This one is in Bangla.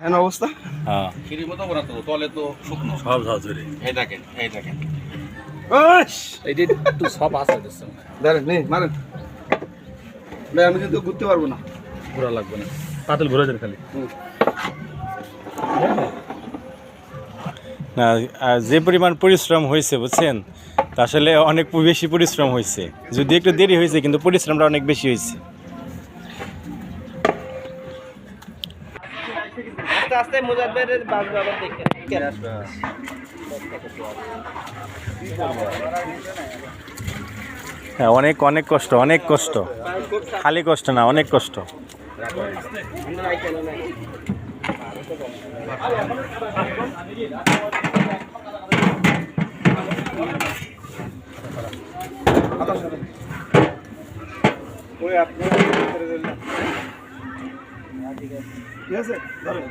এখন অবস্থা হ্যাঁ সিঁড়ির মতো না তো, তলে তো শুকনো। সব ঝরঝরে। এই দেখেন, এই দেখেন। এইটা একটু সব আছে দেখছেন, দাঁড়ান নেই মারেন ভাই, আমি কিন্তু ঘুরতে পারবো না। ঘোরা লাগবে না, পাতল ঘুরে দেন খালি। না যে পরিমাণ পরিশ্রম হয়েছে বুঝছেন, তা আসলে অনেক বেশি পরিশ্রম হয়েছে, যদি একটু দেরি হয়েছে কিন্তু পরিশ্রমটা অনেক বেশি হয়েছে। আস্তে আস্তে মুজাদ্দেদের বাজবে আবার দেখে হ্যাঁ, অনেক অনেক কষ্ট, অনেক কষ্ট, খালি কষ্ট না, অনেক কষ্ট। ঠিক আছে ধরেন।